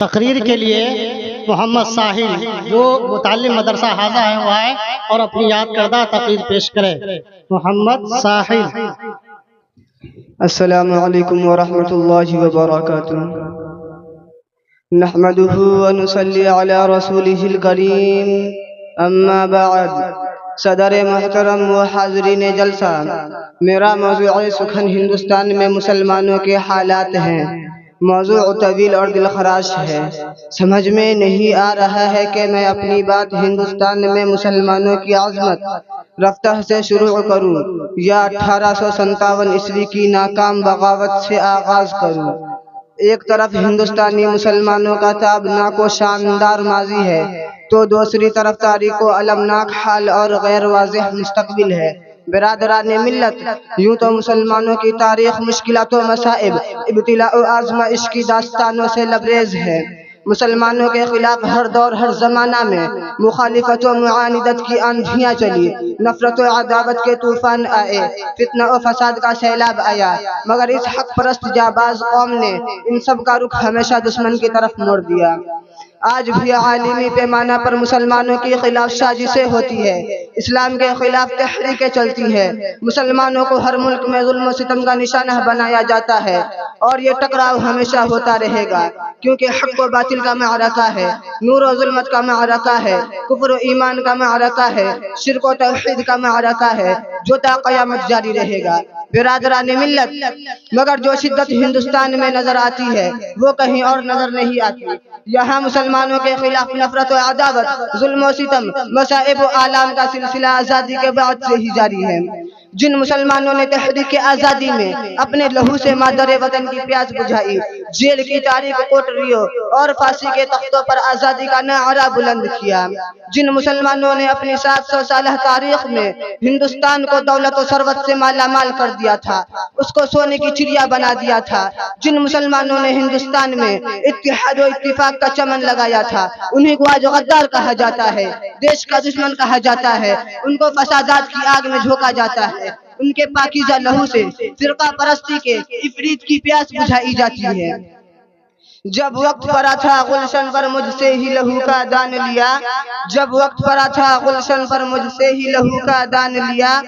تقریر کے لیے محمد ساحل جو متعلم مدرسہ حاضہ ہے وہ آئے اور اپنی یاد کردہ تقریر پیش کرے۔ محمد ساحل۔ السلام علیکم ورحمۃ اللہ وبرکاتہ۔ نحمده ونصلي على رسوله الكريم، اما بعد۔ صدر محترم و حاضرین جلسہ، میرا موضوع سخن ہندوستان میں مسلمانوں کے حالات ہیں۔ موضوع طویل اور دلخراش ہے، سمجھ میں نہیں آ رہا ہے کہ میں اپنی بات ہندوستان میں مسلمانوں کی عظمت رفتہ سے شروع کروں یا 1857 عیسوی کی ناکام بغاوت سے آغاز کروں۔ ایک طرف ہندوستانی مسلمانوں کا تابناک و شاندار ماضی ہے تو دوسری طرف تاریک و المناک حال اور غیر واضح مستقبل ہے۔ برادران ملت، یوں تو مسلمانوں کی تاریخ مشکلات و مصائب، ابتلاء و آزمائش کی داستانوں سے لبریز ہے۔ مسلمانوں کے خلاف ہر دور ہر زمانہ میں مخالفت و معاندت کی آندھیاں چلی، نفرت و عداوت کے طوفان آئے، فتنہ و فساد کا سیلاب آیا، مگر اس حق پرست جانباز قوم نے ان سب کا رخ ہمیشہ دشمن کی طرف موڑ دیا۔ آج بھی عالمی پیمانہ پر مسلمانوں کے خلاف سازشیں ہوتی ہے، اسلام کے خلاف تحریکیں چلتی ہے، مسلمانوں کو ہر ملک میں ظلم و ستم کا نشانہ بنایا جاتا ہے، اور یہ ٹکراؤ ہمیشہ ہوتا رہے گا، کیونکہ حق و باطل کا معرکہ ہے، نور و ظلمت کا معرکہ ہے، کفر و ایمان کا معرکہ ہے، شرک و توحید کا معرکہ ہے، جو تا قیامت جاری رہے گا۔ برادران ملت، مگر جو شدت ہندوستان میں نظر آتی ہے وہ کہیں اور نظر نہیں آتی۔ یہاں مسلمانوں کے خلاف نفرت و عداوت، ظلم و ستم، مصائب و آلام کا سلسلہ آزادی کے بعد سے ہی جاری ہے۔ جن مسلمانوں نے تحریک آزادی میں اپنے لہو سے مادر وطن کی پیاس بجھائی، جیل کی تاریک کوٹریوں اور پھانسی کے تختوں پر آزادی کا نعرہ بلند کیا، جن مسلمانوں نے اپنی 700 سالہ تاریخ میں ہندوستان کو دولت و ثروت سے مالا مال کر دیا تھا، اس کو سونے کی چڑیا بنا دیا تھا، جن مسلمانوں نے ہندوستان میں اتحاد و اتفاق کا چمن لگایا تھا، انہیں کو آج غدار کہا جاتا ہے، دیش کا دشمن کہا جاتا ہے، ان کو فسادات کی آگ میں جھونکا جاتا ہے، ان کے پاکیزہ لہو سے فرقہ پرستی کے عفریت کی پیاس بجھائی جاتی ہے۔ جب وقت پڑا تھا گلشن پر مجھ سے ہی لہو کا دان لیا، جب وقت پڑا تھا گلشن پر مجھ سے ہی لہو کا دان لیا،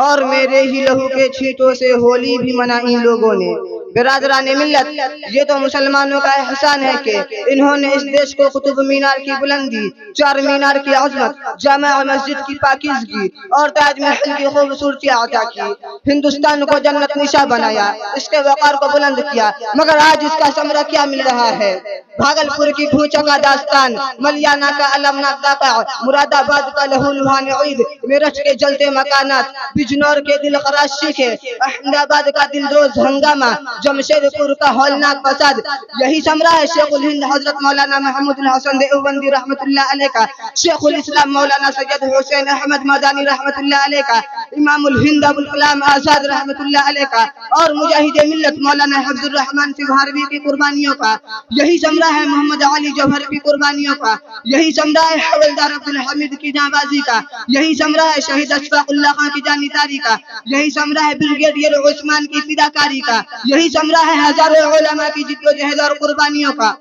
اور میرے ہی لہو کے چھینٹوں سے ہولی بھی منائی لوگوں نے۔ برادران ملت، یہ تو مسلمانوں کا احسان ہے کہ انہوں نے اس دیش کو قطب مینار کی بلندی، چار مینار کی عظمت، جامع مسجد کی پاکیزگی اور تاج محل کی خوبصورتی عطا کی، ہندوستان کو جنت نشاں بنایا، اس کے وقار کو بلند کیا، مگر آج اس کا ثمرہ کیا مل رہا ہے؟ بھاگل پور کی بھوچا کا داستان، ملیانہ کا المناک واقعہ، مراد آباد کا لہو لہان عید، میرٹھ کے جلتے مکانات، بجنور کے دل خراش شیخے، احمد آباد کا دلدوز ہنگامہ، جمشید پور کا ہولناک فساد، یہی ثمرہ ہے شیخ الہند حضرت مولانا محمود الحسن دیوبندی رحمت اللہ علیہ کا، شیخ الاسلام مولانا سید حسین احمد مدانی رحمت اللہ علیہ کا، امام الہند ابوالکلام آزاد رحمت اللہ علیہ کا، اور مجاہد ملت مولانا حفظ الرحمن سبھاروی کی قربانیوں کا، یہی ثمرہ ہے محمد علی جوہر کی قربانیوں کا، یہی ثمرہ ہے حوالدار عبدالحمید کی جانبازی کا، یہی ثمرہ ہے شہید اشفاق اللہ خان کی جانبداری کا، یہی ثمرہ ہے بریگیڈیئر عثمان کی فداکاری کا، یہی ثمرہ ہے ہزاروں علماء کی جد و جہد اور قربانیوں کا،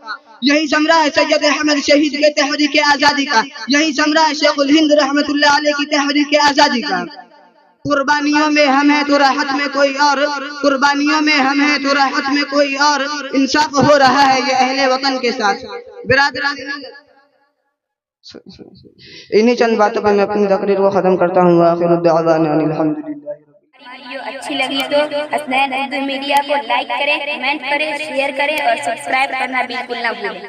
یہی ثمرہ ہے سید احمد شہید کے تحریک آزادی کا، یہی ثمرہ ہے شیخ الہند رحمت اللہ علیہ کی تحریک آزادی کا۔ قربانیوں میں ہم ہیں تو راحت میں کوئی اور، قربانیوں میں ہم ہیں تو راحت میں کوئی اور، انصاف ہو رہا ہے یہ اہل وطن کے ساتھ۔ برادران، انہی چند باتوں پر میں اپنی تقریر کو ختم کرتا ہوں۔ آخر الدعوانا ان الحمدللہ۔ ویڈیو اچھی لگی تو حسنین اردو میڈیا کو لائک کریں، کمنٹ کریں، شیئر کریں اور سبسکرائب کرنا بالکل نہ بھولیں۔